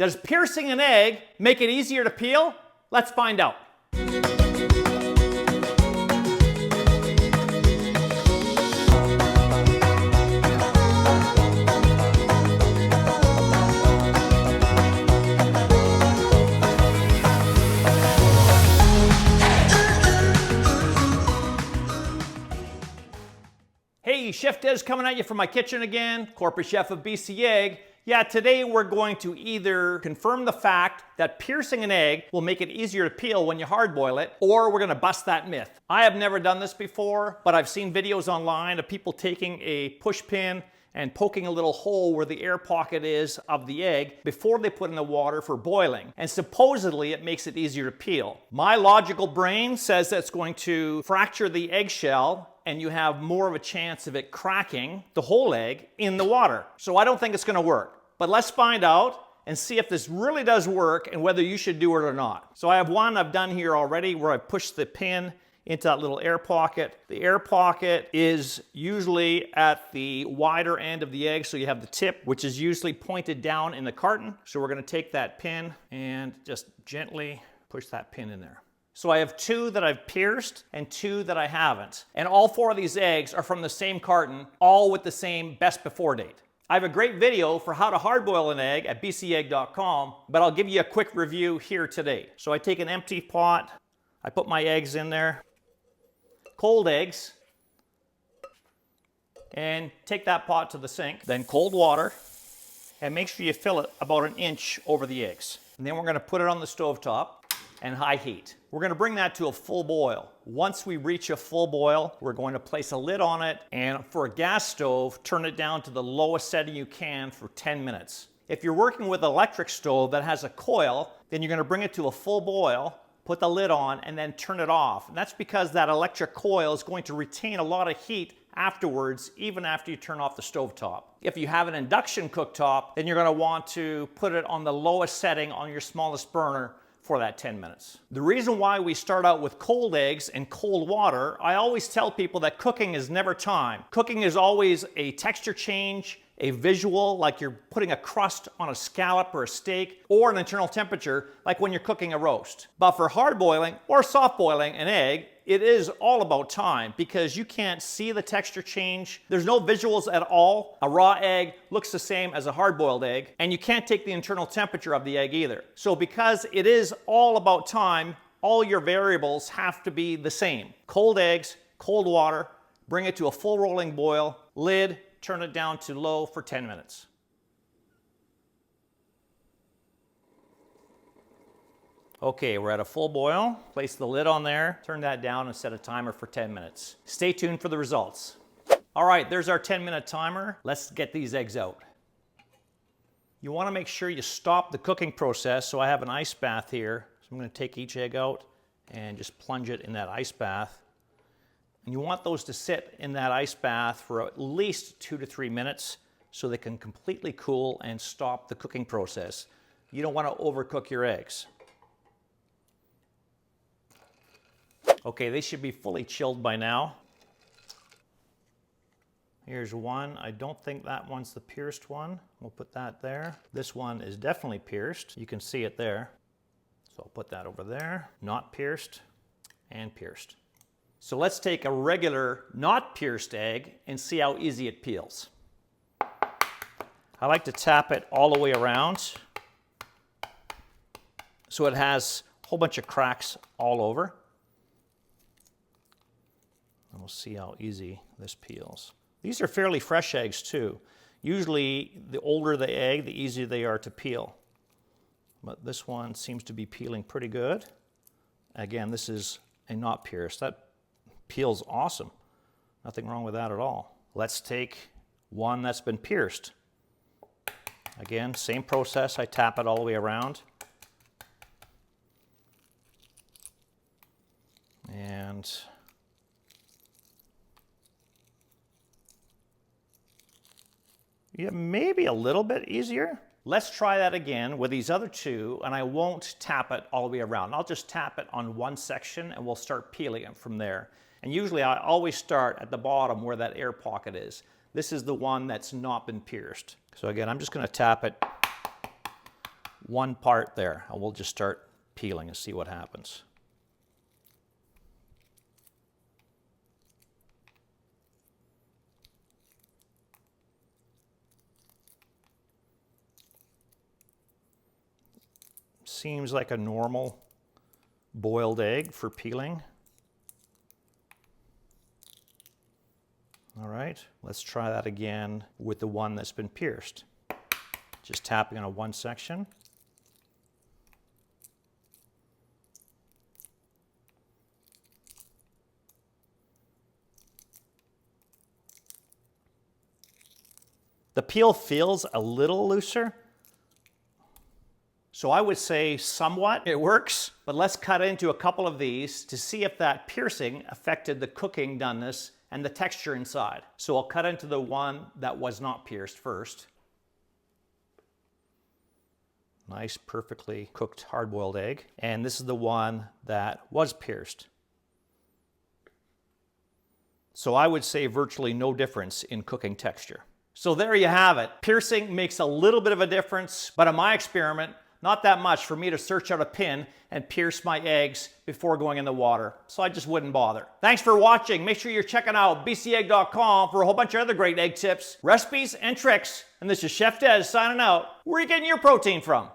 Does piercing an egg make it easier to peel? Let's find out. Hey, Chef Des coming at you from my kitchen again, corporate chef of BC Egg. Yeah, today we're going to either confirm the fact that piercing an egg will make it easier to peel when you hard boil it, or we're gonna bust that myth. I have never done this before, but I've seen videos online of people taking a push pin and poking a little hole where the air pocket is of the egg before they put in the water for boiling. And supposedly it makes it easier to peel. My logical brain says that's going to fracture the eggshell and you have more of a chance of it cracking the whole egg in the water. So I don't think it's gonna work. But let's find out and see if this really does work and whether you should do it or not. So I have one I've done here already where I pushed the pin into that little air pocket. The air pocket is usually at the wider end of the egg, so you have the tip, which is usually pointed down in the carton. So we're gonna take that pin and just gently push that pin in there. So I have two that I've pierced and two that I haven't. And all four of these eggs are from the same carton, all with the same best before date. I have a great video for how to hard boil an egg at bcegg.com, but I'll give you a quick review here today. So I take an empty pot, I put my eggs in there, cold eggs, and take that pot to the sink, then cold water, and make sure you fill it about an inch over the eggs. And then we're gonna put it on the stovetop and high heat. We're gonna bring that to a full boil. Once we reach a full boil, we're going to place a lid on it, and for a gas stove, turn it down to the lowest setting you can for 10 minutes. If you're working with an electric stove that has a coil, then you're gonna bring it to a full boil, put the lid on, and then turn it off. And that's because that electric coil is going to retain a lot of heat afterwards, even after you turn off the stovetop. If you have an induction cooktop, then you're gonna want to put it on the lowest setting on your smallest burner for that 10 minutes. The reason why we start out with cold eggs and cold water, I always tell people that cooking is never time. Cooking is always a texture change, a visual, like you're putting a crust on a scallop or a steak, or an internal temperature, like when you're cooking a roast. But for hard boiling or soft boiling an egg, it is all about time because you can't see the texture change. There's no visuals at all. A raw egg looks the same as a hard-boiled egg, and you can't take the internal temperature of the egg either. So because it is all about time, all your variables have to be the same. Cold eggs, cold water, bring it to a full rolling boil, lid, turn it down to low for 10 minutes. Okay, we're at a full boil. Place the lid on there, turn that down and set a timer for 10 minutes. Stay tuned for the results. All right, there's our 10-minute timer. Let's get these eggs out. You wanna make sure you stop the cooking process. So I have an ice bath here. So I'm gonna take each egg out and just plunge it in that ice bath. And you want those to sit in that ice bath for at least 2 to 3 minutes so they can completely cool and stop the cooking process. You don't wanna overcook your eggs. Okay, they should be fully chilled by now. Here's one. I don't think that one's the pierced one. We'll put that there. This one is definitely pierced. You can see it there. So I'll put that over there. Not pierced and pierced. So let's take a regular, not pierced egg and see how easy it peels. I like to tap it all the way around so it has a whole bunch of cracks all over. And we'll see how easy this peels. These are fairly fresh eggs too. Usually the older the egg, the easier they are to peel. But this one seems to be peeling pretty good. Again, this is a not pierced. That peels awesome. Nothing wrong with that at all. Let's take one that's been pierced. Again, same process. I tap it all the way around. And yeah, maybe a little bit easier. Let's try that again with these other two, and I won't tap it all the way around. I'll just tap it on one section and we'll start peeling it from there. And usually I always start at the bottom where that air pocket is. This is the one that's not been pierced. So again, I'm just gonna tap it one part there, and we'll just start peeling and see what happens. Seems like a normal boiled egg for peeling. All right, let's try that again with the one that's been pierced. Just tapping on one section. The peel feels a little looser, so I would say somewhat it works, but let's cut into a couple of these to see if that piercing affected the cooking doneness and the texture inside. So I'll cut into the one that was not pierced first. Nice, perfectly cooked hard-boiled egg. And this is the one that was pierced. So I would say virtually no difference in cooking texture. So there you have it. Piercing makes a little bit of a difference, but in my experiment, not that much for me to search out a pin and pierce my eggs before going in the water. So I just wouldn't bother. Thanks for watching. Make sure you're checking out bcegg.com for a whole bunch of other great egg tips, recipes, and tricks. And this is Chef Des signing out. Where are you getting your protein from?